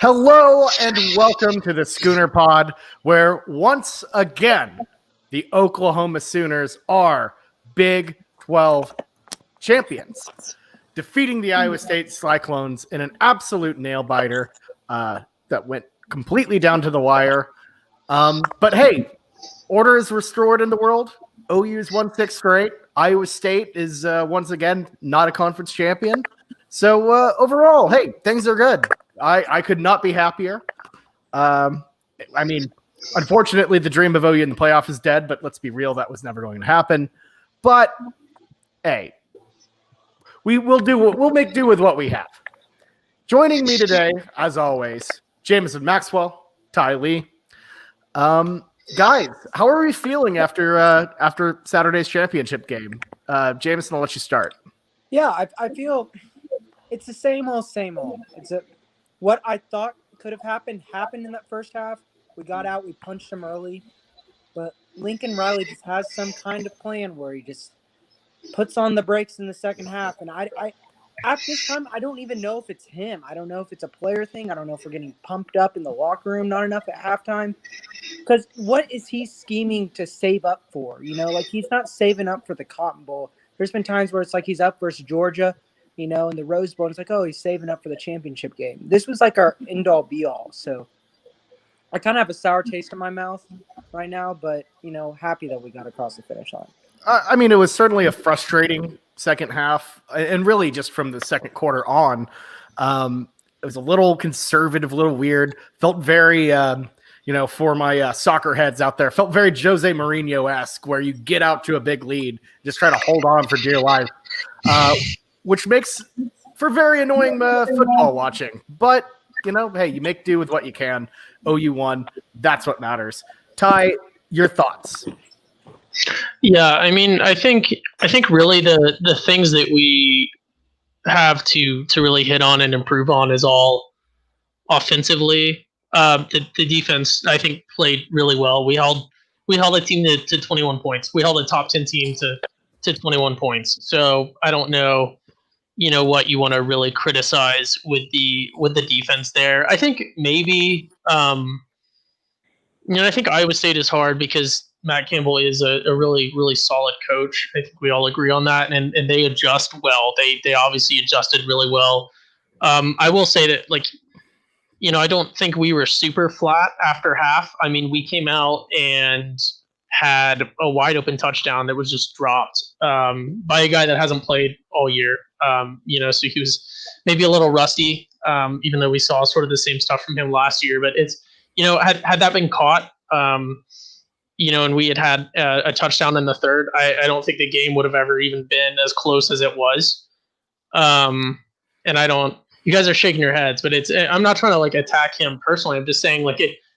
Hello and welcome to the Schooner Pod, where once again the Oklahoma Sooners are Big 12 champions, defeating the Iowa State Cyclones in an absolute nail-biter that went completely down to the wire. But hey, order is restored in the world. OU's won 6 straight. Iowa State is once again not a conference champion. So overall, hey, things are good. I could not be happier. Unfortunately, the dream of OU in the playoff is dead, but let's be real, that was never going to happen. But hey, we'll make do with what we have. Joining me today, as always, Jameson Maxwell, Ty Lee. Guys, how are we feeling after Saturday's championship game? Jameson, I'll let you start. Yeah, I feel it's the same old. What I thought could have happened in that first half. We got out, we punched them early, but Lincoln Riley just has some kind of plan where he just puts on the brakes in the second half. And I at this time, I don't even know if it's him. I don't know if it's a player thing. I don't know if we're getting pumped up in the locker room, not enough at halftime. Because what is he scheming to save up for? Like he's not saving up for the Cotton Bowl. There's been times where it's like he's up versus Georgia, in the Rose Bowl. It's like, oh, he's saving up for the championship game. This was like our end-all, be-all. So I kind of have a sour taste in my mouth right now, but, happy that we got across the finish line. It was certainly a frustrating second half, and really just from the second quarter on. It was a little conservative, a little weird. Felt very, for my soccer heads out there, felt very Jose Mourinho-esque, where you get out to a big lead, just try to hold on for dear life, which makes for very annoying football watching. But, hey, you make do with what you can. OU won. That's what matters. Ty, your thoughts? Yeah, I think really the things that we have to really hit on and improve on is all offensively. The defense, I think, played really well. We held a team to 21 points. We held a top 10 team to 21 points. So I don't know, what you want to really criticize with the defense there. I think maybe I think Iowa State is hard because Matt Campbell is a really, really solid coach. I think we all agree on that, and they adjust well. They obviously adjusted really well. I will say that, I don't think we were super flat after half. We came out and had a wide open touchdown that was just dropped by a guy that hasn't played all year. So he was maybe a little rusty, even though we saw sort of the same stuff from him last year. But it's, had that been caught, and we had a touchdown in the third, I don't think the game would have ever even been as close as it was. And you guys are shaking your heads, but I'm not trying to attack him personally. I'm just saying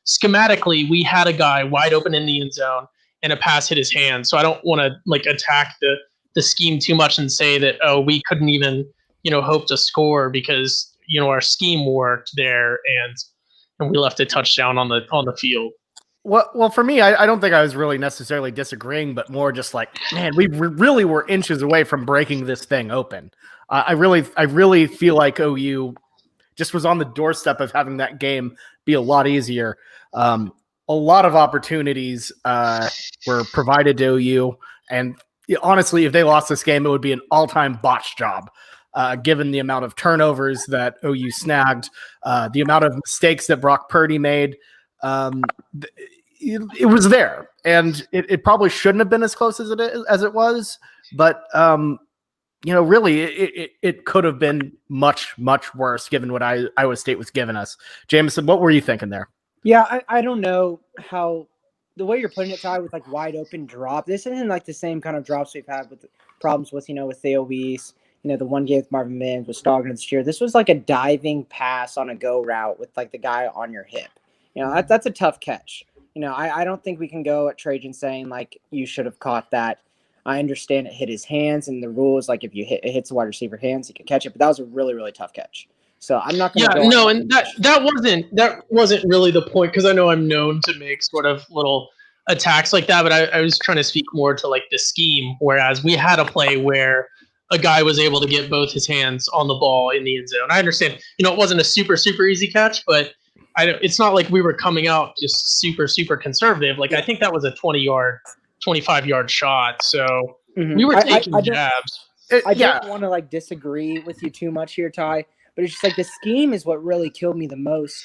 schematically, we had a guy wide open in the end zone and a pass hit his hand. So I don't want to attack the scheme too much and say that, oh, we couldn't even, hope to score because, our scheme worked there and we left a touchdown on the field. Well, for me, I don't think I was really necessarily disagreeing, but more just man, we really were inches away from breaking this thing open. I really feel like OU just was on the doorstep of having that game be a lot easier. A lot of opportunities were provided to OU, and honestly, if they lost this game, it would be an all-time botch job, given the amount of turnovers that OU snagged, the amount of mistakes that Brock Purdy made. It was there, and it probably shouldn't have been as close as it was, but really it could have been much, much worse given what Iowa State was giving us. Jameson, what were you thinking there? Yeah, I don't know how the way you're putting it, Ty, with wide open drop. This isn't the same kind of drops we've had with problems with with Theo Weiss. The one game with Marvin Mims with Stockton this year. This was a diving pass on a go route with the guy on your hip. That's a tough catch. I don't think we can go at Trajan saying you should have caught that. I understand it hit his hands and the rules, if it hits the wide receiver hands, he could catch it. But that was a really, really tough catch. So I'm not going to. Yeah, no, and that wasn't really the point, because I know I'm known to make sort of little attacks like that, but I was trying to speak more to the scheme. Whereas we had a play where a guy was able to get both his hands on the ball in the end zone. I understand, it wasn't a super, super easy catch, but it's not like we were coming out just super, super conservative. Like, I think that was a 20-yard, 25-yard shot. So we were taking jabs. I don't want to disagree with you too much here, Ty, but it's just the scheme is what really killed me the most.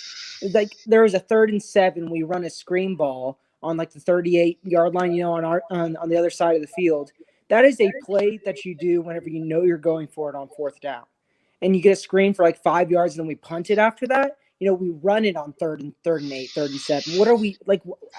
There was a 3rd and 7. We run a screen ball on the 38-yard line, on the other side of the field. That is a play that you do whenever you're going for it on 4th down, and you get a screen for 5 yards, and then we punt it after that. We run it on 3rd and 8, 3rd and 7. What are we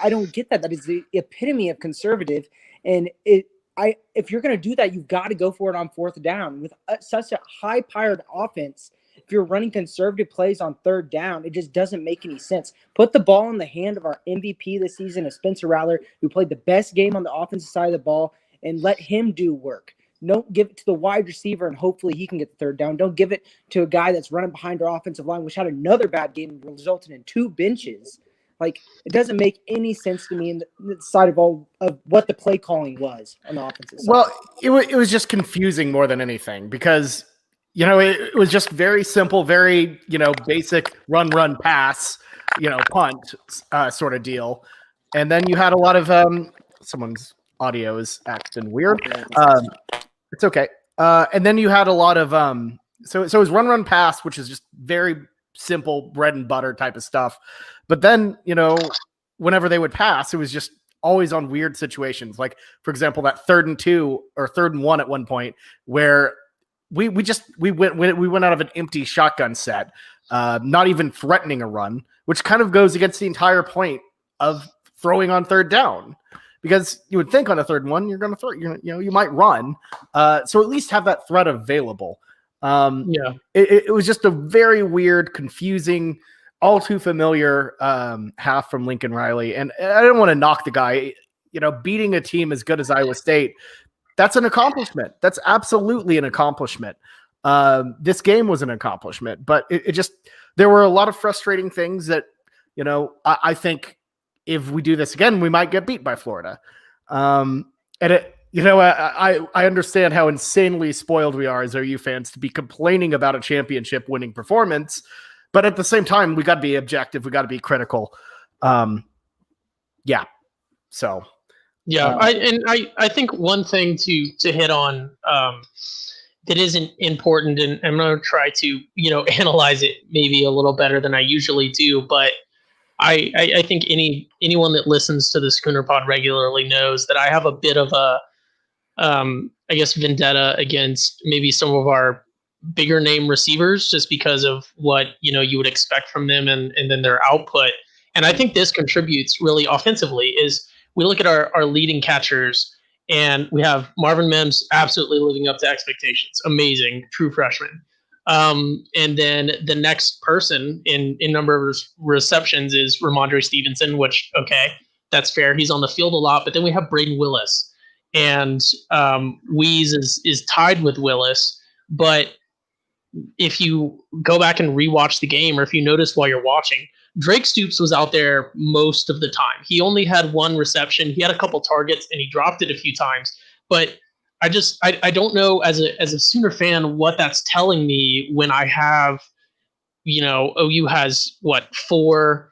I don't get that. That is the epitome of conservative, and if you're going to do that, you've got to go for it on 4th down with such a high-powered offense. If you're running conservative plays on 3rd down, it just doesn't make any sense. Put the ball in the hand of our MVP this season, of Spencer Rattler, who played the best game on the offensive side of the ball, and let him do work. Don't give it to the wide receiver and hopefully he can get the 3rd down. Don't give it to a guy that's running behind our offensive line, which had another bad game and resulted in 2 benches. It doesn't make any sense to me in the side of what the play calling was on the offensive side. Well, it was just confusing more than anything because, it was just very simple, very, basic run, pass, punt sort of deal. And then you had a lot of someone's audio is acting weird. It's okay. And then you had a lot of so it was run, pass, which is just very simple bread and butter type of stuff. But then, whenever they would pass, it was just always on weird situations. Like, for example, that 3rd and 2 or 3rd and 1 at one point where we went out of an empty shotgun set, not even threatening a run, which kind of goes against the entire point of throwing on 3rd down. Because you would think on a 3rd and 1, you're going to throw, you might run. So at least have that threat available. It was just a very weird, confusing, all too familiar half from Lincoln Riley. And I don't want to knock the guy. Beating a team as good as Iowa State, that's an accomplishment. That's absolutely an accomplishment. This game was an accomplishment, but it just, there were a lot of frustrating things that, I think if we do this again, we might get beat by Florida. And I understand how insanely spoiled we are as OU fans to be complaining about a championship winning performance, but at the same time, we got to be objective. We got to be critical. So. Yeah, I think one thing to hit on that isn't important, and I'm going to try to analyze it maybe a little better than I usually do, but I think anyone that listens to the Schooner Pod regularly knows that I have a bit of a vendetta against maybe some of our bigger name receivers just because of what you would expect from them and then their output. And I think this contributes really offensively. Is we look at our leading catchers, and we have Marvin Mims absolutely living up to expectations. Amazing, true freshman. And then the next person in number of receptions is Ramondre Stevenson, which, okay, that's fair. He's on the field a lot. But then we have Braden Willis. And Weeze is tied with Willis. But if you go back and rewatch the game, or if you notice while you're watching, Drake Stoops was out there most of the time. He only had 1 reception. He had a couple targets, and he dropped it a few times. But I don't know as a Sooner fan what that's telling me when I have, OU has 4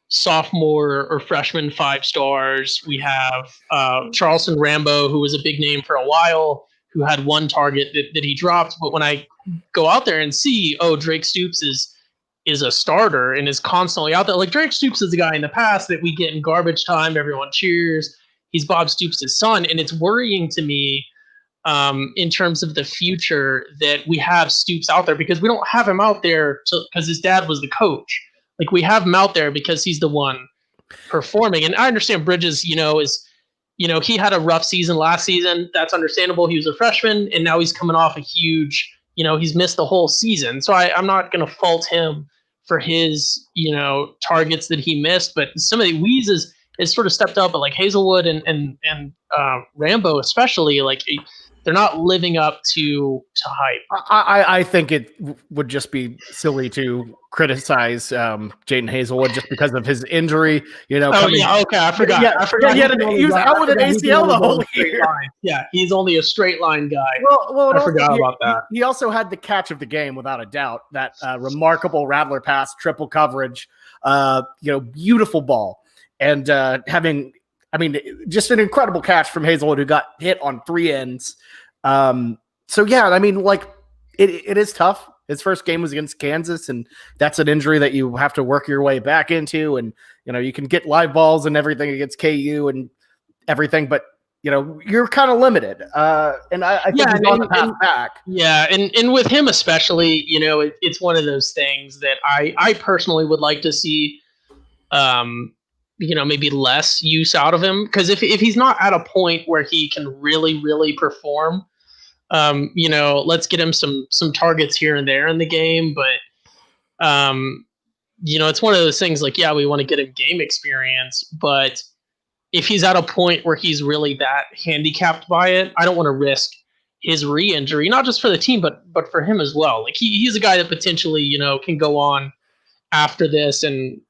sophomore or freshman 5-stars. We have Charleston Rambo, who was a big name for a while, who had 1 target that he dropped. But when I go out there and see, Drake Stoops is a starter and is constantly out there. Like, Drake Stoops is the guy in the past that we get in garbage time. Everyone cheers. He's Bob Stoops' son. And it's worrying to me in terms of the future that we have Stoops out there, because we don't have him out there because his dad was the coach. Like, we have him out there because he's the one performing. And I understand Bridges, he had a rough season last season. That's understandable. He was a freshman, and now he's coming off a huge, he's missed the whole season. So I'm not going to fault him for his, targets that he missed. But some of the Weeze is sort of stepped up, but like Hazelwood and Rambo especially, like they're not living up to hype. I think it would just be silly to criticize Jaden Hazelwood just because of his injury. Okay, I forgot. Yeah, I forgot. he was out with an ACL the whole year. Yeah, he's only a straight line guy. Well, I forgot about that. He also had the catch of the game, without a doubt. That remarkable Rattler pass, triple coverage, beautiful ball, and just an incredible catch from Hazelwood, who got hit on 3 ends. So yeah, I mean, like it is tough. His first game was against Kansas, and that's an injury that you have to work your way back into. And you can get live balls and everything against KU and everything, but you're kind of limited. And I think he's on the path back. Yeah, and with him especially, it's one of those things that I personally would like to see. Maybe less use out of him, because if he's not at a point where he can really, really perform, let's get him some targets here and there in the game. But, it's one of those things like, yeah, we want to get him game experience, but if he's at a point where he's really that handicapped by it, I don't want to risk his re-injury, not just for the team, but for him as well. Like he's a guy that potentially, can go on after this and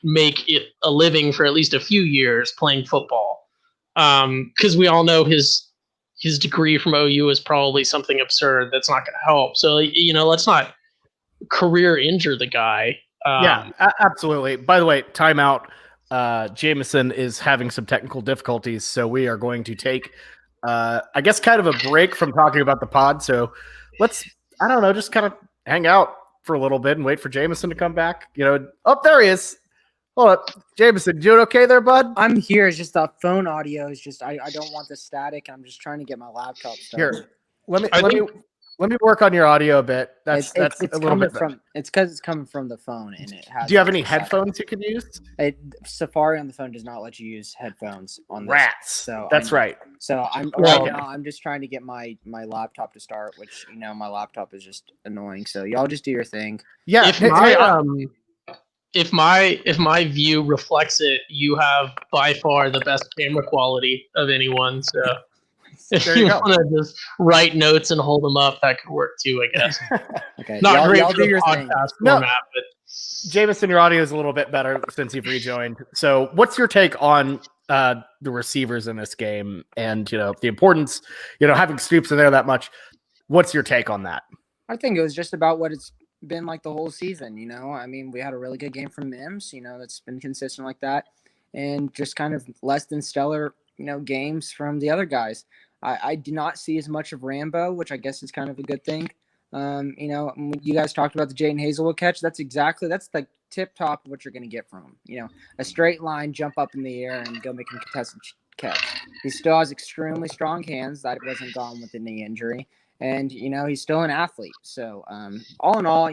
make it a living for at least a few years playing football. Because we all know his degree from OU is probably something absurd that's not going to help. So, let's not career injure the guy. Absolutely. By the way, timeout. Jameson is having some technical difficulties, so we are going to take, I guess, kind of a break from talking about the pod. So let's, just kind of hang out for a little bit and wait for Jameson to come back. There he is. Hold up, Jameson, you doing okay there, bud? I'm here. It's just the phone audio is just I don't want the static. I'm just trying to get my laptop started. Here, let me work on your audio a bit. That's it's a little bit from. It's because it's coming from the phone and it has. Do you have any headphones you can use? Safari on the phone does not let you use headphones on this. Rats. So that's right. So I'm just trying to get my laptop to start, which my laptop is just annoying. So y'all just do your thing. Yeah. If my view reflects it, you have by far the best camera quality of anyone. So if you want to just write notes and hold them up, that could work too, I guess. Okay. Not great y'all for do the your podcast thing. format, but Jameson, your audio is a little bit better since you've rejoined. So what's your take on the receivers in this game and, the importance, having Stoops in there that much? What's your take on that? I think it was just about what it's been like the whole season. We had a really good game from Mims, that's been consistent like that, and just kind of less than stellar, games from the other guys. I did not see as much of Rambo, which I guess is kind of a good thing. You guys talked about the Jaden Hazelwood catch. That's the tip top of what you're going to get from him. A straight line, jump up in the air and go make a contested catch. He still has extremely strong hands. That wasn't gone with the knee injury. And, he's still an athlete. So, all in all,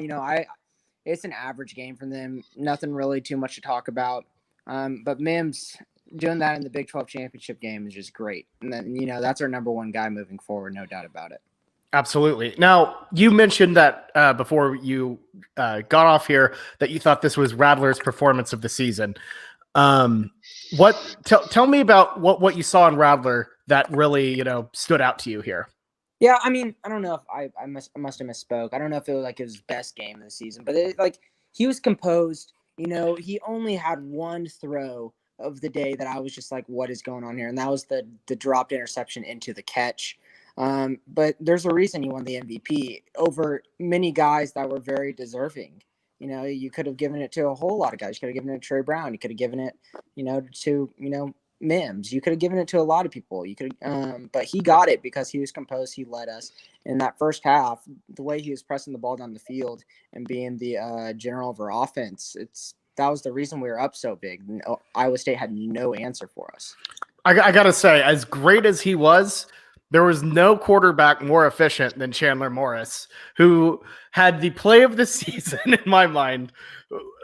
it's an average game from them. Nothing really too much to talk about. But Mims doing that in the Big 12 championship game is just great. And then, that's our number one guy moving forward. No doubt about it. Absolutely. Now, you mentioned that before you got off here that you thought this was Rattler's performance of the season. Tell me about what you saw in Rattler that really, stood out to you here. Yeah, I don't know if I must have misspoke. I don't know if it was like his best game of the season, but he was composed. He only had one throw of the day that I was just like, what is going on here? And that was the dropped interception into the catch. But there's a reason he won the MVP over many guys that were very deserving. You could have given it to a whole lot of guys. You could have given it to Trey Brown. You could have given it, to, Mims. You could have given it to a lot of people. You could, but he got it because he was composed. He led us in that first half. The way he was pressing the ball down the field and being the general of our offense, that was the reason we were up so big. Iowa State had no answer for us. I gotta say, as great as he was, there was no quarterback more efficient than Chandler Morris, who had the play of the season in my mind.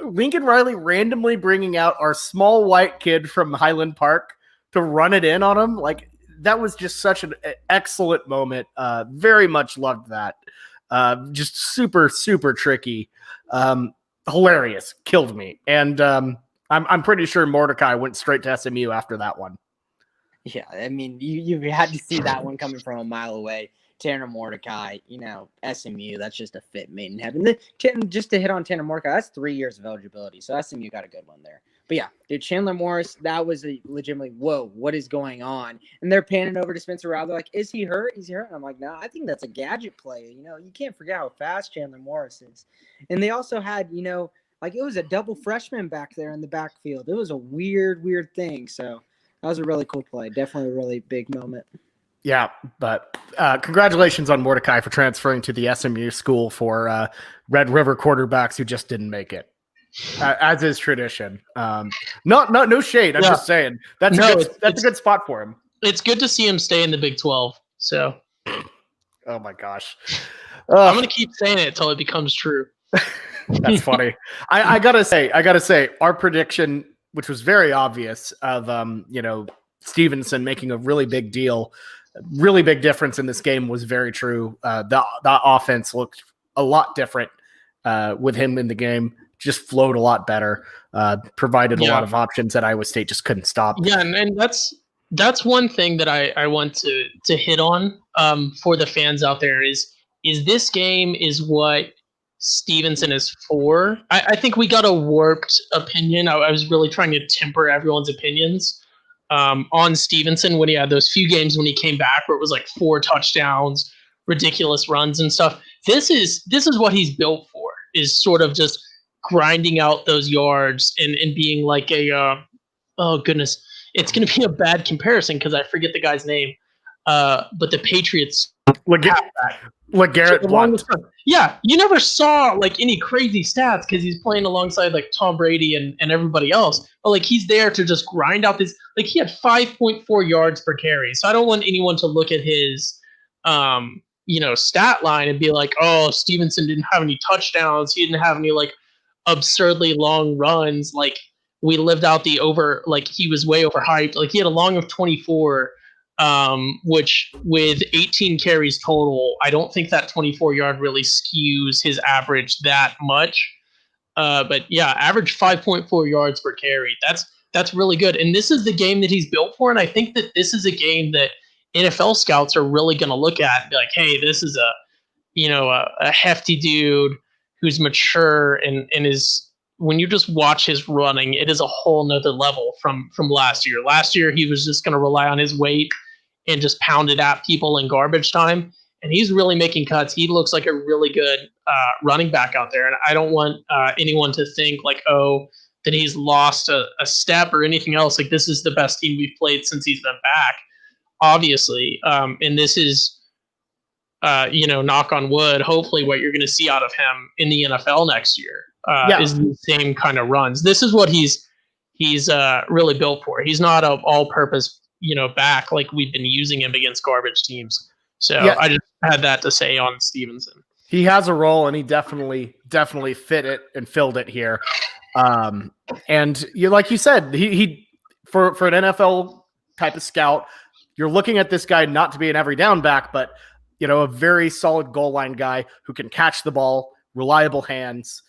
Lincoln Riley randomly bringing out our small white kid from Highland Park to run it in on him. Like, that was just such an excellent moment. Very much loved that. Just super, super tricky. Hilarious. Killed me. And I'm pretty sure Mordecai went straight to SMU after that one. Yeah, I mean, you had to see that one coming from a mile away. Tanner Mordecai, SMU, that's just a fit made in heaven. Just to hit on Tanner Mordecai, that's 3 years of eligibility, so SMU got a good one there. But yeah, dude, Chandler Morris, that was legitimately, whoa, what is going on? And they're panning over to Spencer Rattler, like, is he hurt? Is he hurt? And I'm like, no, I think that's a gadget play. You can't forget how fast Chandler Morris is. And they also had, it was a double freshman back there in the backfield. It was a weird thing. So that was a really cool play. Definitely a really big moment. Yeah, but congratulations on Mordecai for transferring to the SMU school for Red River quarterbacks who just didn't make it, as is tradition. No shade. I'm just saying that's a good spot for him. It's good to see him stay in the Big 12. So, oh my gosh, I'm gonna keep saying it until it becomes true. That's funny. I gotta say, our prediction, which was very obvious, of Stevenson making a really big difference in this game, was very true. The offense looked a lot different with him in the game. Just flowed a lot better. Provided a lot of options that Iowa State just couldn't stop. Yeah, and that's one thing that I want to hit on for the fans out there is this game is what Stevenson is for. I think we got a warped opinion. I was really trying to temper everyone's opinions on Stevenson when he had those few games when he came back where it was like 4 touchdowns, ridiculous runs and stuff. This is what he's built for, is sort of just grinding out those yards and being like a oh goodness, it's going to be a bad comparison because I forget the guy's name, but the Patriots. LeGarrette Blount. Yeah, you never saw like any crazy stats because he's playing alongside like Tom Brady and everybody else. But like he's there to just grind out this. Like he had 5.4 yards per carry. So I don't want anyone to look at his stat line and be like, oh, Stevenson didn't have any touchdowns. He didn't have any like absurdly long runs. Like we lived out the over. Like he was way overhyped. Like he had a long of 24. Which with 18 carries total, I don't think that 24-yard really skews his average that much. But yeah, average 5.4 yards per carry. That's really good. And this is the game that he's built for. And I think that this is a game that NFL scouts are really going to look at and be like, hey, this is a hefty dude who's mature and is, when you just watch his running, it is a whole nother level from last year. Last year, he was just going to rely on his weight and just pound it at people in garbage time. And he's really making cuts. He looks like a really good running back out there. And I don't want anyone to think like, oh, that he's lost a step or anything else. Like this is the best team we've played since he's been back, obviously. And this is, knock on wood, hopefully what you're going to see out of him in the NFL next year is the same kind of runs. This is what he's really built for. He's not an all-purpose back like we've been using him against garbage teams. So I just had that to say on Stevenson. He has a role, and he definitely fit it and filled it here. And like you said, he for an NFL type of scout, you're looking at this guy not to be an every down back, but a very solid goal line guy who can catch the ball, reliable hands,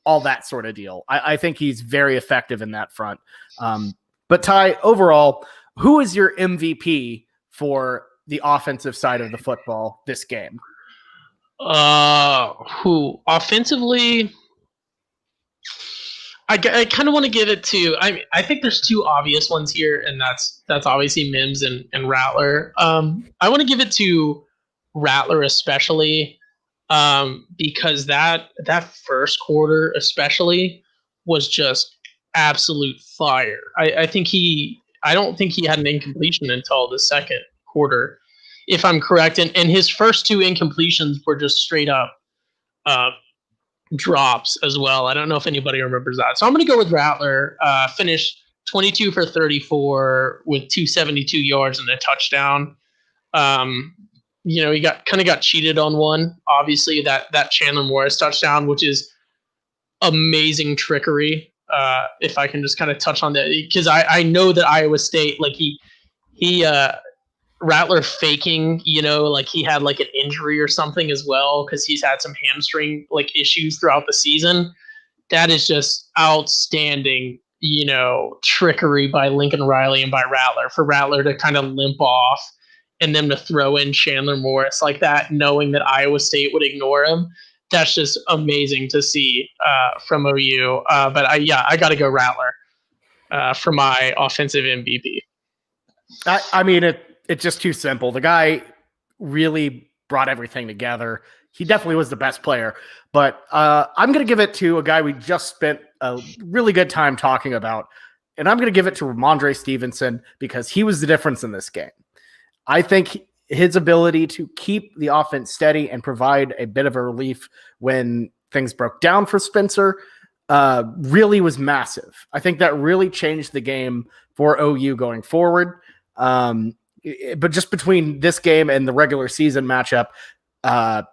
all that sort of deal. I think he's very effective in that front. But Ty, overall, who is your MVP for the offensive side of the football this game? Who offensively? I kind of want to give it to. I think there's 2 obvious ones here, and that's obviously Mims and Rattler. I want to give it to Rattler especially because that first quarter especially was just absolute fire. I don't think he had an incompletion until the second quarter, if I'm correct. And his first 2 incompletions were just straight up drops as well. I don't know if anybody remembers that. So I'm going to go with Rattler. Finished 22 for 34 with 272 yards and a touchdown. He got cheated on one. Obviously, that Chandler Morris touchdown, which is amazing trickery. If I can just kind of touch on that, because I know that Iowa State, like he Rattler faking, like he had like an injury or something as well, because he's had some hamstring like issues throughout the season. That is just outstanding, trickery by Lincoln Riley and by Rattler, for Rattler to kind of limp off and them to throw in Chandler Morris like that, knowing that Iowa State would ignore him. That's just amazing to see from OU. But I got to go Rattler for my offensive MVP. I mean, it's just too simple. The guy really brought everything together. He definitely was the best player. But I'm going to give it to a guy we just spent a really good time talking about. And I'm going to give it to Ramondre Stevenson because he was the difference in this game. I think his ability to keep the offense steady and provide a bit of a relief when things broke down for Spencer really was massive. I think that really changed the game for OU going forward. But just between this game and the regular season matchup,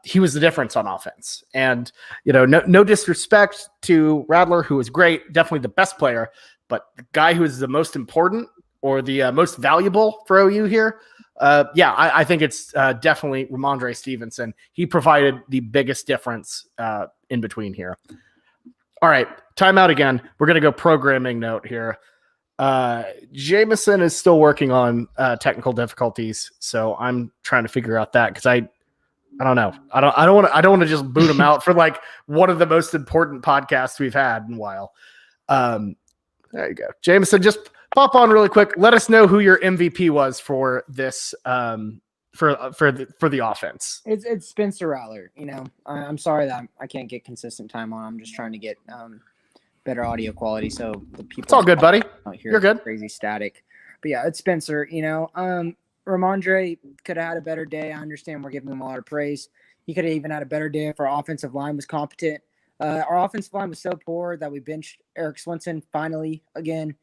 he was the difference on offense. And, no disrespect to Rattler, who was great, definitely the best player, but the guy who is the most important or the most valuable for OU here, I think it's definitely Ramondre Stevenson. He provided the biggest difference in between here. All right, timeout again. We're going to go programming note here. Jameson is still working on technical difficulties, so I'm trying to figure out that because I don't know. I don't want to just boot him out for like one of the most important podcasts we've had in a while. There you go, Jameson. Just pop on really quick. Let us know who your MVP was for this for the offense. It's Spencer Rattler. I'm sorry that I can't get consistent time on. I'm just trying to get better audio quality so the people. It's all good, buddy. You're good. Crazy static, but yeah, it's Spencer. Ramondre could have had a better day. I understand we're giving him a lot of praise. He could have even had a better day if our offensive line was competent. Our offensive line was so poor that we benched Eric Swinson finally again.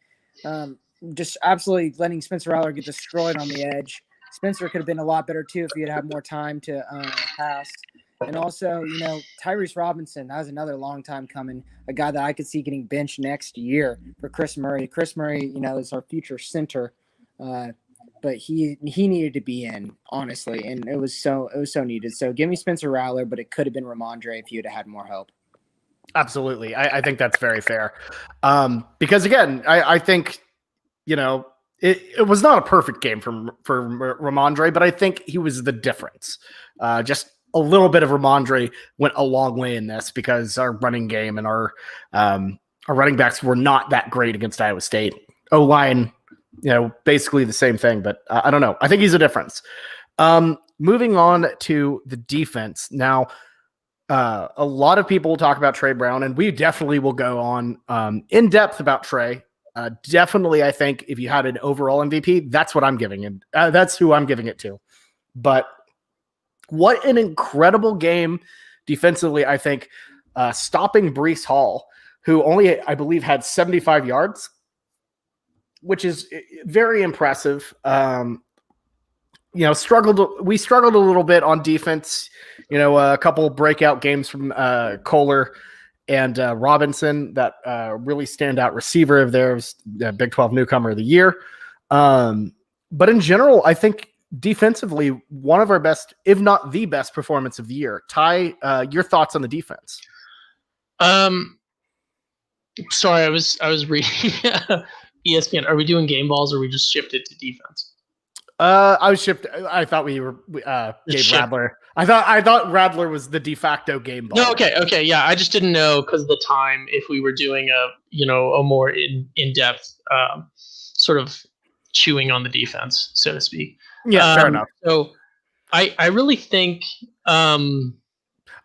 Just absolutely letting Spencer Rattler get destroyed on the edge. Spencer could have been a lot better too if he had had more time to pass. And also, Tyrese Robinson, that was another long time coming, a guy that I could see getting benched next year for Chris Murray. Chris Murray, is our future center. But he needed to be in, honestly, and it was so needed. So give me Spencer Rattler, but it could have been Ramondre if you'd have had more help. Absolutely. I think that's very fair. Because again, I think, it was not a perfect game for Ramondre, but I think he was the difference. Just a little bit of Ramondre went a long way in this because our running game and our running backs were not that great against Iowa State. O-line, basically the same thing, but I don't know. I think he's a difference. Moving on to the defense. Now, a lot of people will talk about Trey Brown, and we definitely will go on in depth about Trey. Definitely, I think if you had an overall MVP, that's what I'm giving him. That's who I'm giving it to. But what an incredible game defensively, I think, stopping Breece Hall, who only, I believe, had 75 yards, which is very impressive. We struggled a little bit on defense. A couple breakout games from Kohler and Robinson, that really standout receiver of theirs, Big 12 newcomer of the year. But in general, I think defensively, one of our best, if not the best performance of the year. Ty, your thoughts on the defense? Sorry, I was reading ESPN. Are we doing game balls or we just shifted to defense? I was shipped. I thought we were gave Rattler. I thought Rattler was the de facto game ball. No, okay, yeah. I just didn't know because of the time if we were doing a more in depth sort of chewing on the defense, so to speak. Yeah, fair enough. So I really think.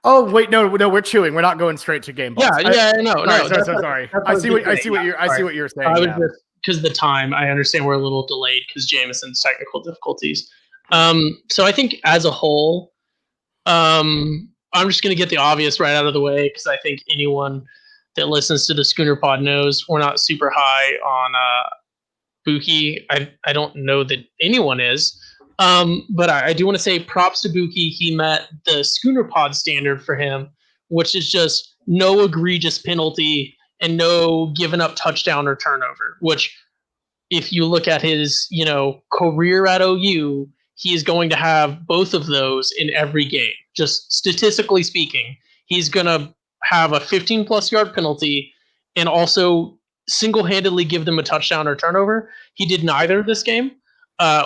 Oh wait, no, we're chewing. We're not going straight to game balls. No. Sorry. I see what you're saying. I was just, because of the time, I understand we're a little delayed because Jameson's technical difficulties. So I think as a whole, I'm just going to get the obvious right out of the way because I think anyone that listens to the Schooner Pod knows we're not super high on Buki. I don't know that anyone is. But I do want to say props to Buki. He met the Schooner Pod standard for him, which is just no egregious penalty and no given up touchdown or turnover, which if you look at his, career at OU, he is going to have both of those in every game. Just statistically speaking, he's going to have a 15-plus yard penalty and also single-handedly give them a touchdown or turnover. He did neither this game,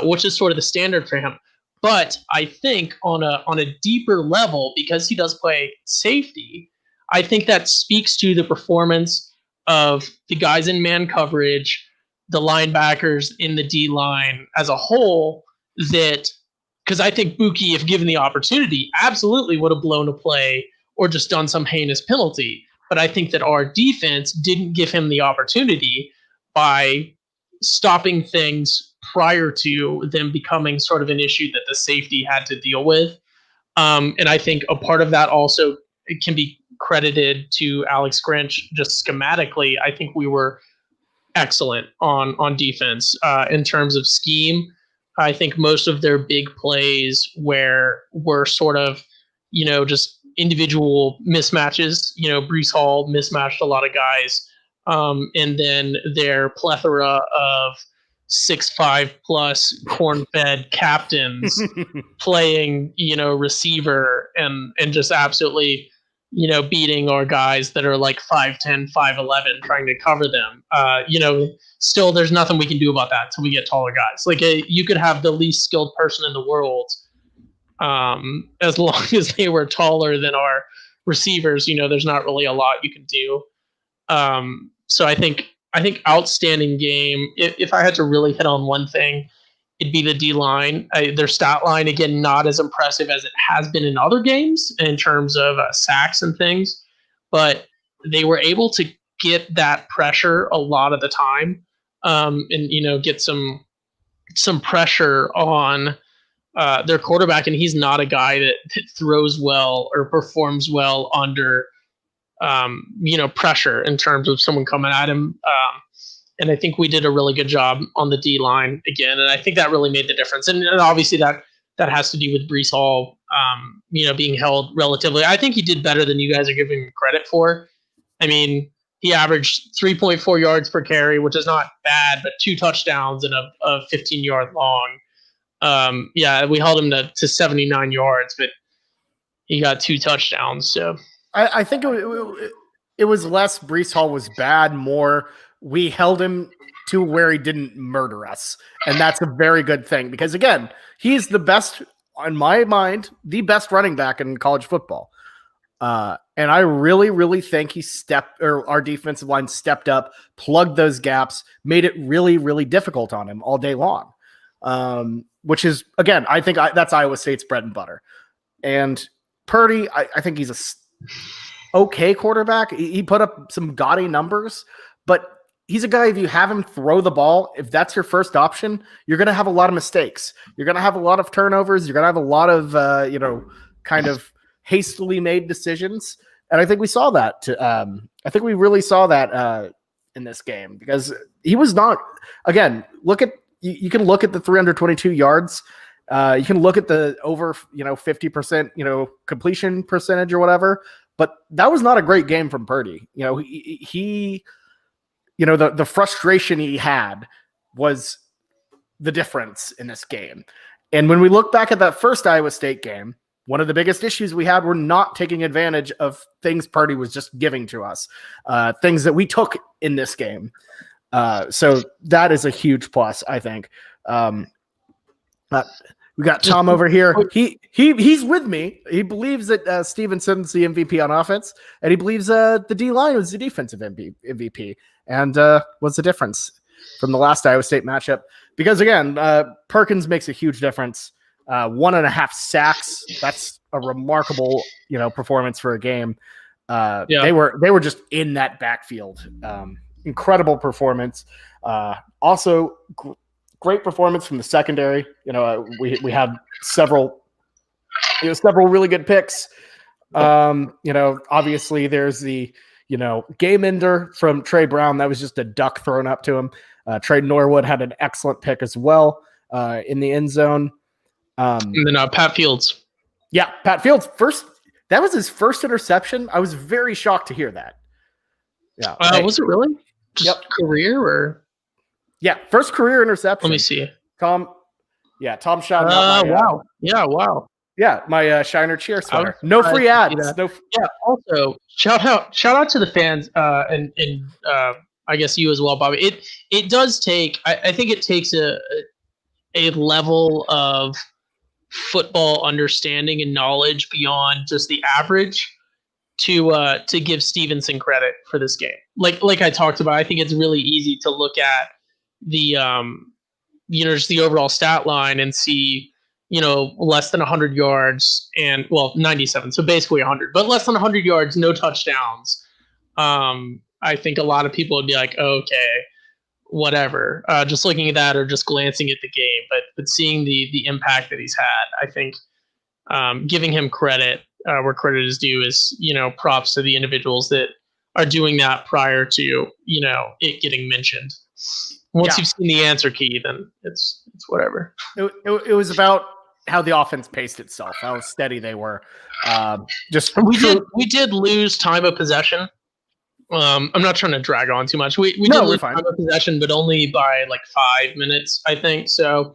which is sort of the standard for him. But I think on a deeper level, because he does play safety, I think that speaks to the performance of the guys in man coverage, the linebackers in the D line as a whole. That because I think Buki, if given the opportunity, absolutely would have blown a play or just done some heinous penalty. But I think that our defense didn't give him the opportunity by stopping things prior to them becoming sort of an issue that the safety had to deal with. And I think a part of that also it can be credited to Alex Grinch just schematically. I think we were excellent on defense in terms of scheme. I think most of their big plays were sort of, just individual mismatches. Brees Hall mismatched a lot of guys. And then their plethora of 6'5" plus corn-fed captains playing, receiver and just absolutely, beating our guys that are like 5'10", 5'11", trying to cover them. Still, there's nothing we can do about that until we get taller guys. Like you could have the least skilled person in the world, as long as they were taller than our receivers. There's not really a lot you can do. So I think outstanding game. If I had to really hit on one thing, it'd be the D line. Their stat line, again, not as impressive as it has been in other games in terms of sacks and things, but they were able to get that pressure a lot of the time, and get some pressure on their quarterback. And he's not a guy that throws well or performs well under pressure in terms of someone coming at him. And I think we did a really good job on the D line again, and I think that really made the difference. And obviously that has to do with Brees Hall, being held relatively. I think he did better than you guys are giving him credit for. I mean, he averaged 3.4 yards per carry, which is not bad, but 2 touchdowns and a 15-yard long. We held him to 79 yards, but he got 2 touchdowns. So I think it was less Brees Hall was bad, more we held him to where he didn't murder us. And that's a very good thing because, again, he's the best, in my mind, the best running back in college football. And I really, really think our defensive line stepped up, plugged those gaps, made it really, really difficult on him all day long. Which is, again, I think that's Iowa State's bread and butter. And Purdy, I think he's a okay quarterback. He put up some gaudy numbers, but he's a guy, if you have him throw the ball, if that's your first option, you're going to have a lot of mistakes. You're going to have a lot of turnovers. You're going to have a lot of, kind of hastily made decisions. And I think we saw that. I think we really saw that in this game because he was not, again, you can look at the 322 yards. You can look at the over, 50%, completion percentage or whatever, but that was not a great game from Purdy. He the frustration he had was the difference in this game. And when we look back at that first Iowa State game, one of the biggest issues we had were not taking advantage of things Purdy was just giving to us, things that we took in this game. So that is a huge plus, I think. We got Tom over here. He's with me. He believes that Stevenson's the MVP on offense, and he believes the D-line was the defensive MVP. And what's the difference from the last Iowa State matchup? Because, again, Perkins makes a huge difference. 1.5 sacks. That's a remarkable, performance for a game. They were just in that backfield. Incredible performance. Also, great performance from the secondary. We had several really good picks. Obviously there's the, game ender from Trey Brown. That was just a duck thrown up to him. Trey Norwood had an excellent pick as well in the end zone. And then Pat Fields. Yeah, Pat Fields that was his first interception. I was very shocked to hear that. Yeah. Was it really? Just career or? Yeah, first career interception. Let me see. Tom shouted out. Wow. Wow. Yeah, my Shiner cheer sweater. No free ads. Also, shout out to the fans and I guess you as well, Bobby. It does take. I think it takes a level of football understanding and knowledge beyond just the average to give Stevenson credit for this game. Like I talked about, I think it's really easy to look at the just the overall stat line and see less than 100 yards and 97, so basically 100, but less than 100 yards, no touchdowns. I think a lot of people would be like, oh, okay, whatever, just looking at that or just glancing at the game, but seeing the impact that he's had, I think giving him credit where credit is due is props to the individuals that are doing that prior to it getting mentioned. Once you've seen the answer key, then it's whatever. It was about how the offense paced itself, how steady they were. We did lose time of possession. I'm not trying to drag on too much. We did lose time of possession, but only by like 5 minutes, I think. So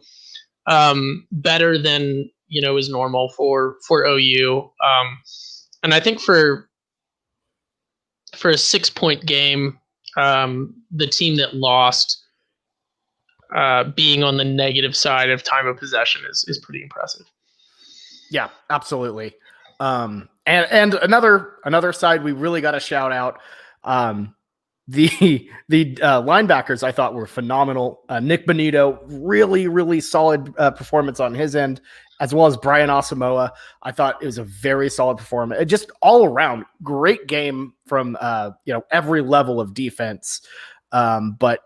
better than is normal for OU. And I think for a 6-point game, the team that lost being on the negative side of time of possession is pretty impressive. Yeah, absolutely. And another side we really got to shout out. The linebackers I thought were phenomenal. Nick Bonito, really solid performance on his end, as well as Brian Asamoah. I thought it was a very solid performance. Just all around great game from every level of defense. But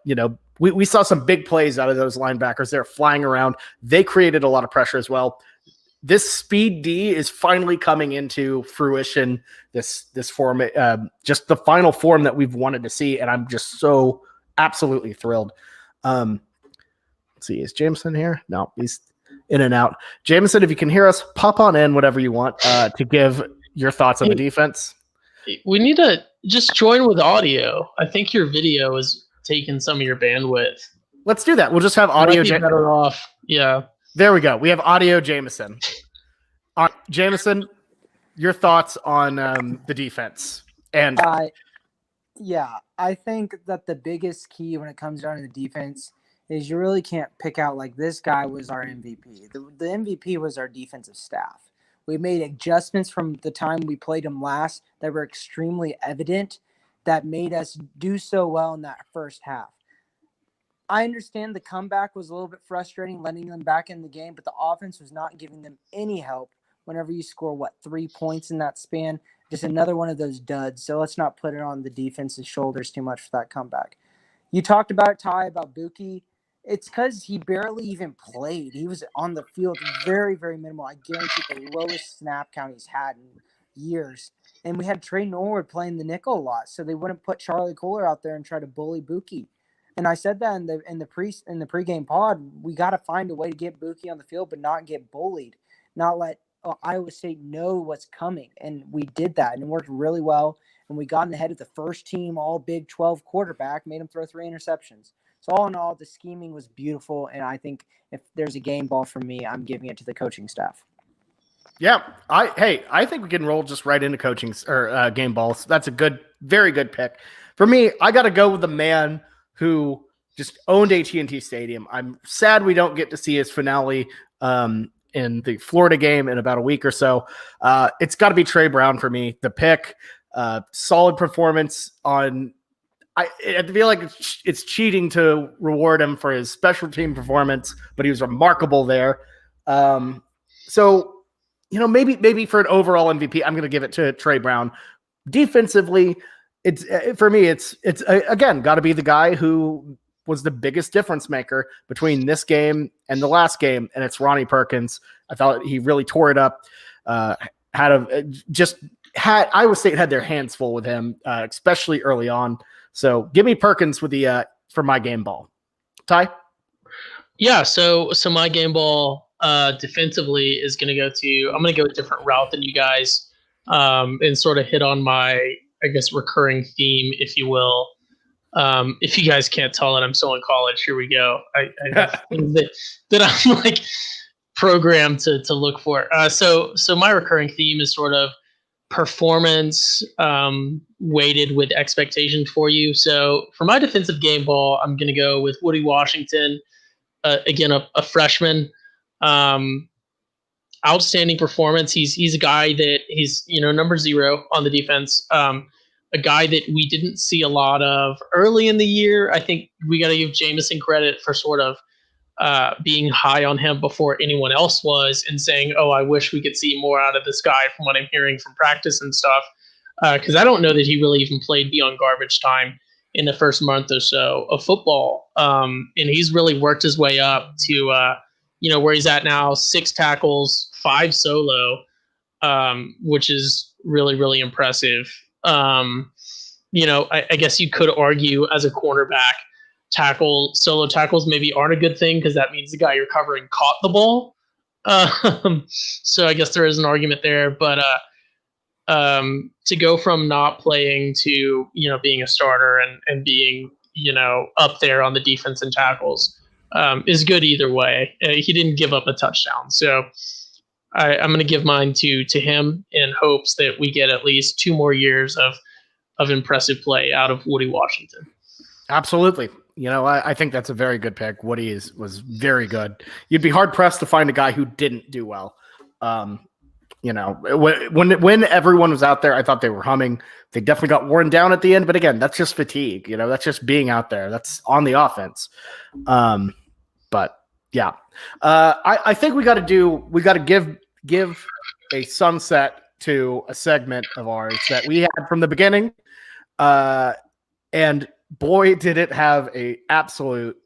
we saw some big plays out of those linebackers. They're flying around. They created a lot of pressure as well. This speed D is finally coming into fruition. This form, just the final form that we've wanted to see, and I'm just so absolutely thrilled. Let's see, is Jameson here? No, he's in and out. Jameson, if you can hear us, pop on in whatever you want to give your thoughts on the defense. We need to just join with audio. I think your video is taking some of your bandwidth. Let's do that. We'll just have audio. Better off. Yeah. There we go. We have audio Jameson. Jameson, your thoughts on the defense. And I think that the biggest key when it comes down to the defense is you really can't pick out like this guy was our MVP. The MVP was our defensive staff. We made adjustments from the time we played them last that were extremely evident that made us do so well in that first half. I understand the comeback was a little bit frustrating, letting them back in the game, but the offense was not giving them any help whenever you score, 3 points in that span. Just another one of those duds. So let's not put it on the defense's shoulders too much for that comeback. You talked about, Ty, about Buki. It's because he barely even played. He was on the field very, very minimal. I guarantee the lowest snap count he's had in years. And we had Trey Norwood playing the nickel a lot, so they wouldn't put Charlie Kohler out there and try to bully Buki. And I said that in the pregame pod, we got to find a way to get Buki on the field, but not get bullied, not let Iowa State know what's coming. And we did that, and it worked really well. And we got in ahead of the first team, all Big 12 quarterback, made him throw 3 interceptions. So all in all, the scheming was beautiful. And I think if there's a game ball for me, I'm giving it to the coaching staff. Yeah, I think we can roll just right into coaching or game balls. That's a very good pick. For me, I got to go with the man who just owned AT&T Stadium. I'm sad we don't get to see his finale in the Florida game in about a week or so. It's got to be Trey Brown for me. The pick, solid performance on. I feel like it's cheating to reward him for his special team performance, but he was remarkable there. So, maybe for an overall MVP, I'm going to give it to Trey Brown. Defensively, it's for me, it's again got to be the guy who was the biggest difference maker between this game and the last game, and it's Ronnie Perkins. I thought he really tore it up. Iowa State had their hands full with him, especially early on. So give me Perkins with the for my game ball. Ty? Yeah, so my game ball defensively is going to go to – I'm going to go a different route than you guys and sort of hit on my, I guess, recurring theme, if you will. If you guys can't tell that I'm still in college, here we go. I have things that I'm like programmed to look for. So my recurring theme is sort of performance weighted with expectations for you. So for my defensive game ball, I'm going to go with Woody Washington, again, a freshman. Outstanding performance. He's a guy that he's number 0 on the defense. A guy that we didn't see a lot of early in the year. I think we got to give Jameson credit for sort of being high on him before anyone else was, and saying, "Oh, I wish we could see more out of this guy," from what I'm hearing from practice and stuff. Because I don't know that he really even played beyond garbage time in the first month or so of football, and he's really worked his way up to where he's at now: 6 tackles, 5 solo, which is really, really impressive. I guess you could argue as a cornerback, solo tackles maybe aren't a good thing, because that means the guy you're covering caught the ball. So I guess there is an argument there, but to go from not playing to being a starter and being up there on the defense and tackles is good either way. He didn't give up a touchdown, so I'm going to give mine to him in hopes that we get at least 2 more years of impressive play out of Woody Washington. Absolutely. I think that's a very good pick. Woody was very good. You'd be hard pressed to find a guy who didn't do well. When everyone was out there, I thought they were humming. They definitely got worn down at the end, but again, that's just fatigue. That's just being out there. That's on the offense. But yeah, I think we got to give a sunset to a segment of ours that we had from the beginning. And boy, did it have a absolute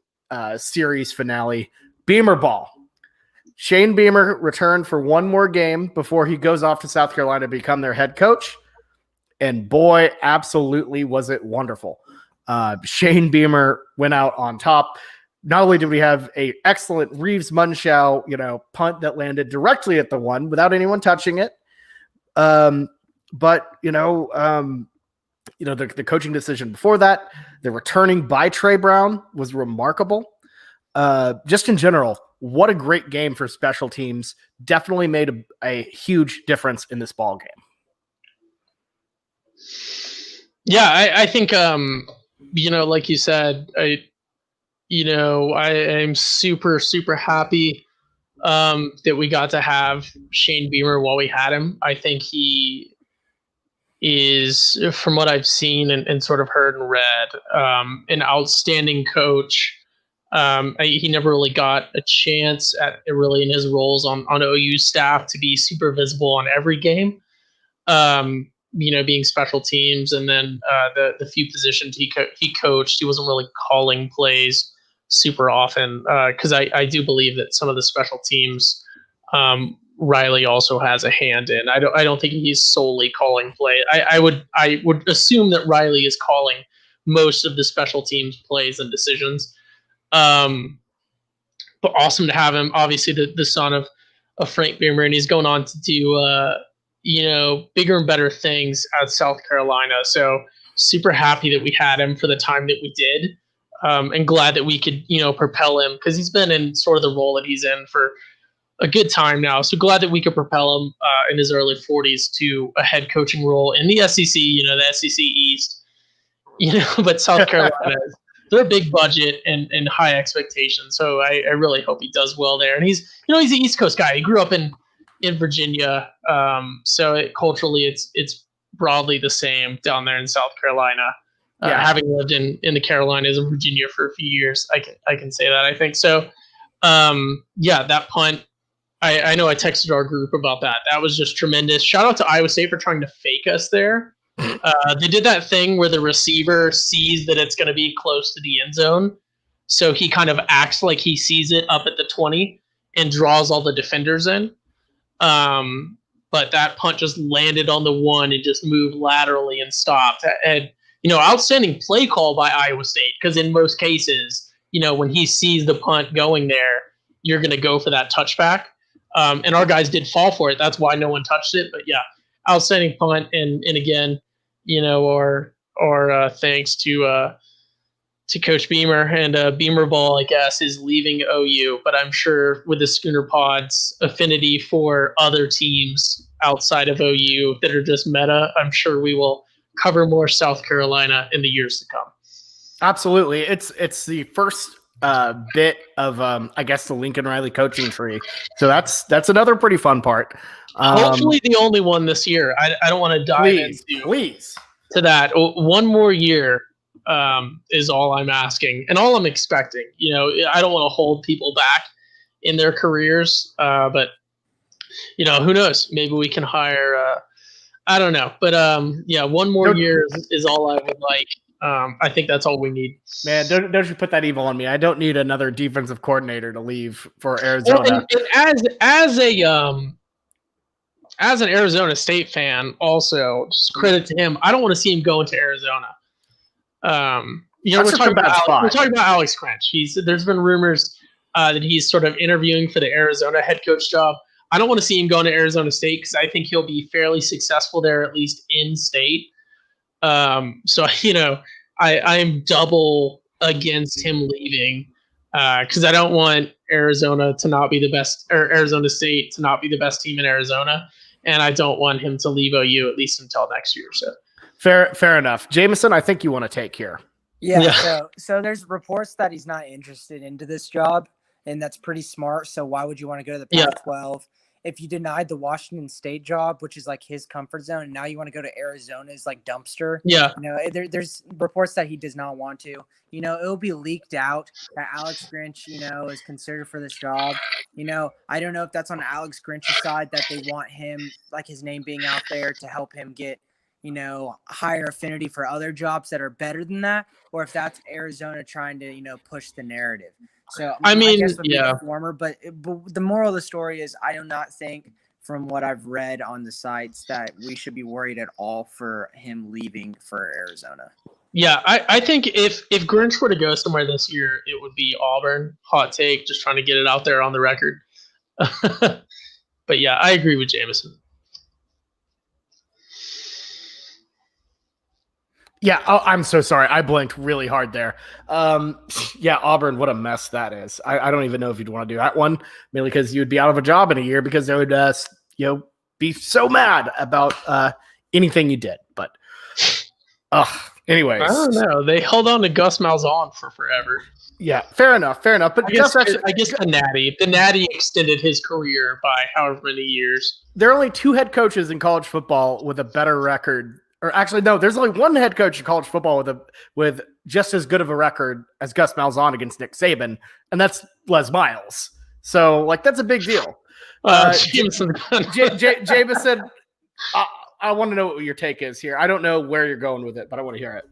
series finale. Beamer ball. Shane Beamer returned for one more game before he goes off to South Carolina to become their head coach. And boy, absolutely was it wonderful. Shane Beamer went out on top. Not only did we have a excellent Reeves Munshaw, punt that landed directly at the one without anyone touching it. But the coaching decision before that, the returning by Trey Brown was remarkable. Just in general, what a great game for special teams. Definitely made a huge difference in this ball game. Yeah, I think, like you said, I'm super, super happy that we got to have Shane Beamer while we had him. I think he is, from what I've seen and sort of heard and read, an outstanding coach. He never really got a chance in his roles on OU staff to be super visible on every game. Being special teams, and then the few positions he coached, he wasn't really calling plays super often, because I do believe that some of the special teams Riley also has a hand in. I don't think he's solely calling play. I would assume that Riley is calling most of the special teams plays and decisions. But awesome to have him. Obviously, the son of Frank Beamer, and he's going on to do bigger and better things at South Carolina. So super happy that we had him for the time that we did, and glad that we could propel him, because he's been in sort of the role that he's in for a good time now. So glad that we could propel him in his early 40s to a head coaching role in the SEC. The SEC East. But South Carolina, they're a big budget and high expectations. So I really hope he does well there. And he's an East Coast guy. He grew up in Virginia. So culturally, it's broadly the same down there in South Carolina. Having lived in the Carolinas and Virginia for a few years, I can say that, I think. So, that punt, I know I texted our group about that. That was just tremendous. Shout out to Iowa State for trying to fake us there. They did that thing where the receiver sees that it's going to be close to the end zone. So he kind of acts like he sees it up at the 20 and draws all the defenders in. But that punt just landed on the 1 and just moved laterally and stopped. And, outstanding play call by Iowa State, because in most cases, when he sees the punt going there, you're going to go for that touchback. And our guys did fall for it. That's why no one touched it. But yeah, outstanding punt. And again, our thanks to Coach Beamer, and Beamer ball, I guess, is leaving OU. But I'm sure with the Schooner Pod's affinity for other teams, outside of OU that are just meta. I'm sure we will cover more South Carolina in the years to come. Absolutely. It's the first bit of I guess the Lincoln Riley coaching tree. So that's another pretty fun part. Hopefully the only one this year. I don't want to dive into to that. One more year is all I'm asking and all I'm expecting. You know, I don't want to hold people back in their careers, but you know, who knows? Maybe we can hire. I don't know, but yeah, one more year is all I would like. I think that's all we need. Man, don't you put that evil on me? I don't need another defensive coordinator to leave for Arizona. And as an Arizona State fan, also just credit to him. I don't want to see him go into Arizona. You know, we're talking about Alex Grinch. There's been rumors that he's sort of interviewing for the Arizona head coach job. I don't want to see him going to Arizona State because I think he'll be fairly successful there, at least in state. So, you know, I am double against him leaving because I don't want Arizona to not be the best, or Arizona State to not be the best team in Arizona. And I don't want him to leave OU at least until next year. So fair enough. Jameson, I think you want to take here. Yeah. So there's reports that he's not interested into this job, and that's pretty smart. So why would you want to go to the Pac-12? If you denied the Washington State job, which is like his comfort zone, and now you want to go to Arizona's like dumpster. Yeah. You know, there's reports that he does not want to. You know, it'll be leaked out that Alex Grinch, you know, is considered for this job. You know, I don't know if that's on Alex Grinch's side that they want him, like his name being out there to help him get, you know, higher affinity for other jobs that are better than that, or if that's Arizona trying to, you know, push the narrative. So I mean, the former, but the moral of the story is I do not think, from what I've read on the sites, that we should be worried at all for him leaving for Arizona. Yeah, I think if Grinch were to go somewhere this year, it would be Auburn. Hot take, just trying to get it out there on the record. But yeah, I agree with Jameson. Yeah, I'm so sorry. I blinked really hard there. Yeah, Auburn, what a mess that is. I don't even know if you'd want to do that one, mainly because you'd be out of a job in a year because they would, you know, be so mad about anything you did. But, anyways. I don't know. They held on to Gus Malzahn for forever. Yeah, fair enough. But I guess the Natty extended his career by however many years. There are only two head coaches in college football with a better record. Or actually, no, there's only one head coach in college football with just as good of a record as Gus Malzahn against Nick Saban, and that's Les Miles. So, like, that's a big deal. Jameson, I want to know what your take is here. I don't know where you're going with it, but I want to hear it.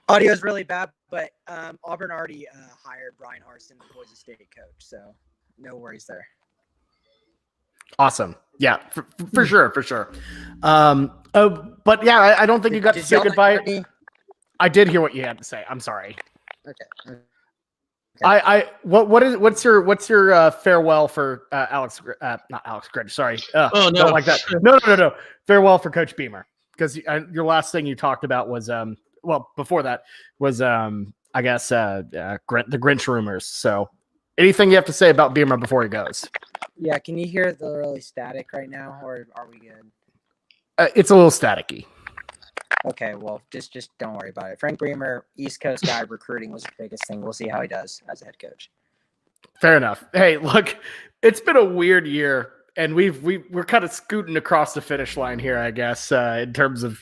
Audio is really bad, but Auburn already hired Brian Harsin, the Boise State coach, so no worries there. Awesome. Yeah, for sure. But yeah, I don't think you got to say goodbye. I did hear what you had to say. I'm sorry. Okay. What's your farewell for not Alex Grinch? Sorry. No, don't like that. No. Farewell for Coach Beamer, because your last thing you talked about was before that was I guess the Grinch rumors. So anything you have to say about Beamer before he goes? Yeah, can you hear the really static right now, or are we good? It's a little staticky. Okay, well, just don't worry about it. Frank Beamer, East Coast guy, recruiting was the biggest thing. We'll see how he does as a head coach. Fair enough. Hey, look, it's been a weird year, and we're kind of scooting across the finish line here, I guess, in terms of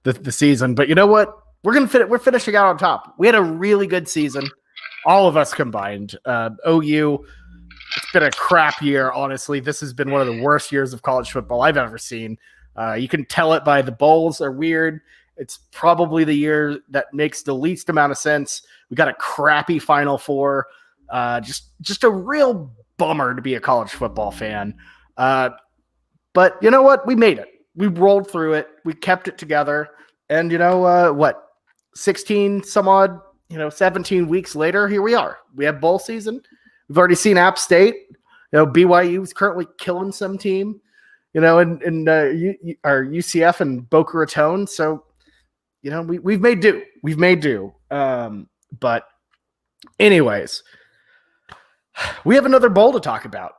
the season. But you know what? We're finishing out on top. We had a really good season, all of us combined. OU. It's been a crap year, honestly. This has been one of the worst years of college football I've ever seen. You can tell it by the bowls are weird. It's probably the year that makes the least amount of sense. We got a crappy Final Four. Just a real bummer to be a college football fan. But you know what? We made it. We rolled through it. We kept it together. And 16 some odd, 17 weeks later, here we are. We have bowl season. We've already seen App State. BYU is currently killing some team, and our UCF and Boca Raton. So, we've made do. But anyways, we have another bowl to talk about.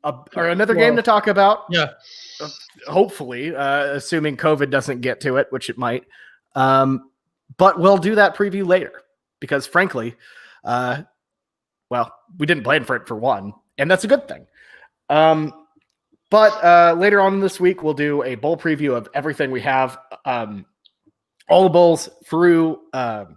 or another game to talk about. Yeah. Hopefully, assuming COVID doesn't get to it, which it might. But we'll do that preview later because, frankly, well, we didn't plan for it for one, and that's a good thing. But later on this week, we'll do a bowl preview of everything we have. All the bowls through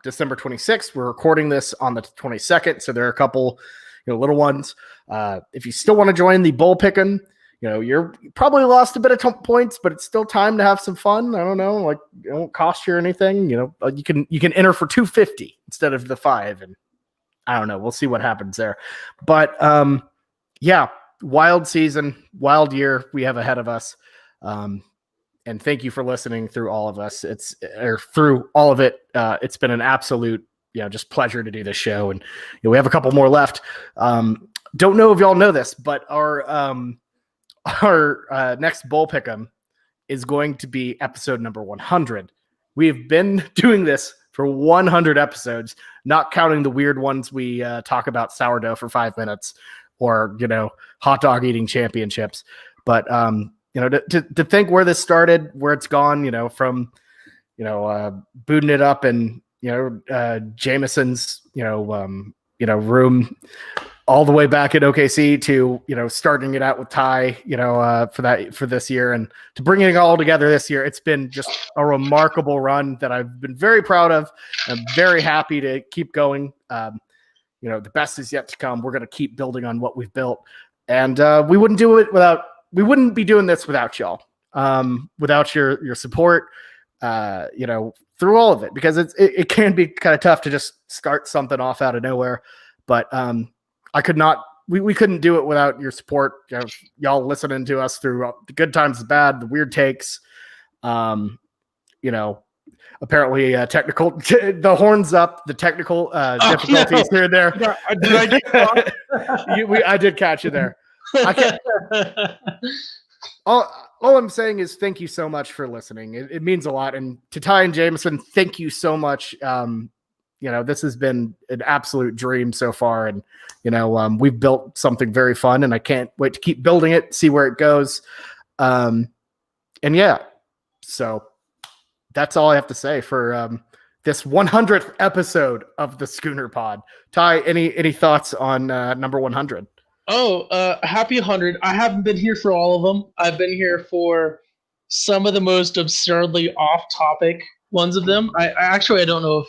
December 26th. We're recording this on the 22nd, so there are a couple, little ones. If you still want to join the bowl picking, you're probably lost a bit of points, but it's still time to have some fun. I don't know, like it won't cost you or anything. You can enter for $250 instead of the $5, and I don't know. We'll see what happens there. But yeah, wild season, wild year we have ahead of us. And thank you for listening through all of us. Through all of it. It's been an absolute, just pleasure to do this show. And we have a couple more left. Don't know if y'all know this, but our next bowl pick'em is going to be episode number 100. We've been doing this for 100 episodes, not counting the weird ones we talk about sourdough for 5 minutes or, hot dog eating championships. But, to think where this started, where it's gone, from, booting it up and, Jameson's, room all the way back at OKC to, starting it out with Ty, for this year and to bringing it all together this year. It's been just a remarkable run that I've been very proud of. I'm very happy to keep going. The best is yet to come. We're going to keep building on what we've built, and we wouldn't be doing this without y'all, without your support, through all of it, because it can be kind of tough to just start something off out of nowhere. But we couldn't do it without your support. Y'all listening to us through the good times, the bad, the weird takes. Apparently technical, the horns up, the technical difficulties here and there. Did I get caught? I did catch you there. I can't. All I'm saying is thank you so much for listening. It means a lot. And to Ty and Jameson, thank you so much. This has been an absolute dream so far. And, we've built something very fun and I can't wait to keep building it, see where it goes. And yeah, so that's all I have to say for this 100th episode of the Schooner Pod. Ty, any thoughts on number 100? Happy 100. I haven't been here for all of them. I've been here for some of the most absurdly off-topic ones of them. I don't know if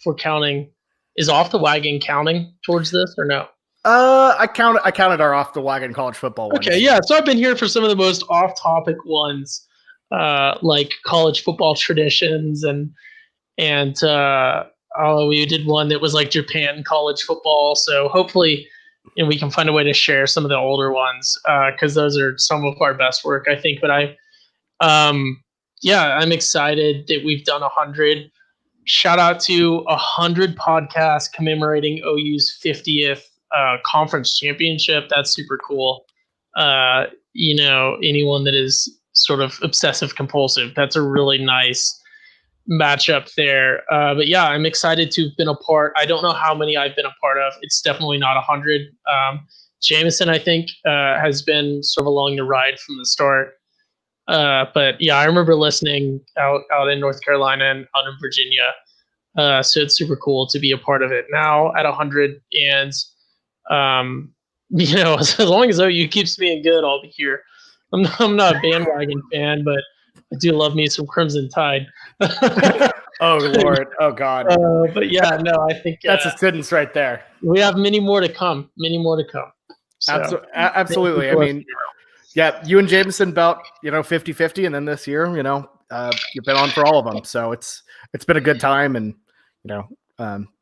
we're counting. Is Off the Wagon counting towards this or no? I counted our Off the Wagon college football one. Okay, yeah. So I've been here for some of the most off-topic ones, like college football traditions and we did one that was like Japan college football. So hopefully, we can find a way to share some of the older ones because those are some of our best work, I think. But I'm excited that we've done 100. Shout out to 100 podcasts commemorating OU's 50th conference championship. That's super cool. Anyone that is sort of obsessive compulsive, that's a really nice matchup there. But yeah, I'm excited to have been a part. I don't know how many I've been a part of. It's definitely not 100. Jameson, I think, has been sort of along the ride from the start. But yeah, I remember listening out in North Carolina and out in Virginia. So it's super cool to be a part of it now at 100. And, as long as OU keeps being good, I'll be here. I'm not a bandwagon fan, but I do love me some Crimson Tide. Oh, Lord. Oh, God. But yeah, no, I think that's a sentence right there. We have many more to come. So, absolutely. I mean, yeah, you and Jameson about 50-50, and then this year, you've been on for all of them. So it's been a good time, and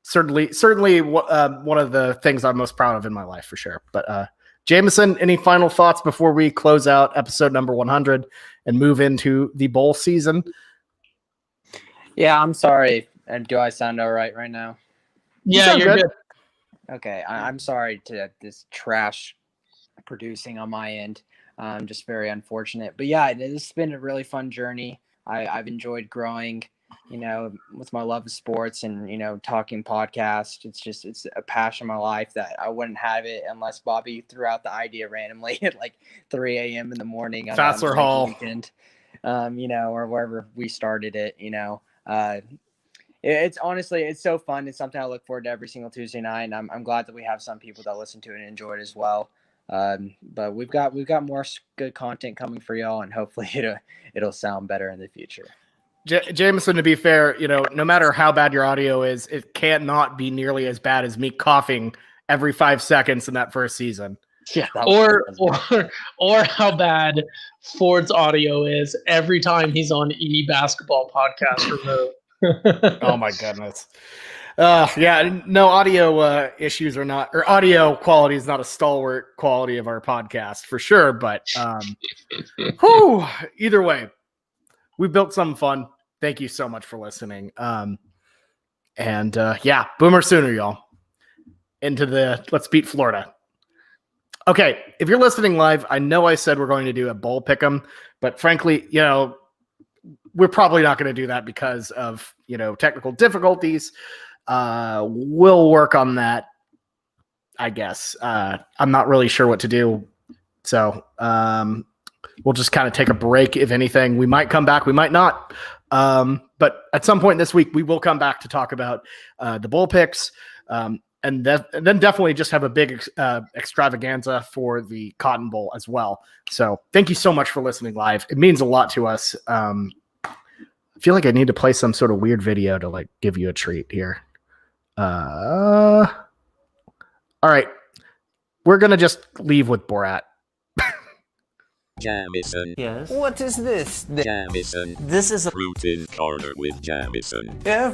certainly one of the things I'm most proud of in my life for sure. But Jameson, any final thoughts before we close out episode number 100 and move into the bowl season? Yeah, I'm sorry. Do I sound all right now? Yeah, you're good. Okay, I'm sorry to this trash producing on my end. Just very unfortunate. But yeah, it's been a really fun journey. I've enjoyed growing. with my love of sports and, talking podcast, it's a passion of my life that I wouldn't have it unless Bobby threw out the idea randomly at like 3 a.m. in the morning on Fassler a Hall. weekend, or wherever we started it, It's honestly, it's so fun. It's something I look forward to every single Tuesday night, and I'm glad that we have some people that listen to it and enjoy it as well. But we've got more good content coming for y'all, and hopefully it'll sound better in the future. Jameson, to be fair, no matter how bad your audio is, it cannot be nearly as bad as me coughing every 5 seconds in that first season. Yeah, or how bad Ford's audio is every time he's on basketball podcast remote. Oh my goodness. Yeah, no, audio issues or audio quality is not a stalwart quality of our podcast for sure. But either way, we built something fun. Thank you so much for listening. Boomer Sooner, y'all. Into the Let's Beat Florida. Okay, if you're listening live, I know I said we're going to do a bowl pick'em, but frankly, we're probably not going to do that because of technical difficulties. We'll work on that, I guess. I'm not really sure what to do, so we'll just kind of take a break. If anything, we might come back, we might not. But at some point this week, we will come back to talk about the bowl picks, and then definitely just have a big extravaganza for the Cotton Bowl as well. So thank you so much for listening live. It means a lot to us. I feel like I need to play some sort of weird video to like give you a treat here. All right. We're going to just leave with Borat. Jamison. Yes. What is this? Jamison. This is a Fruit in corner with Jamison. yeah,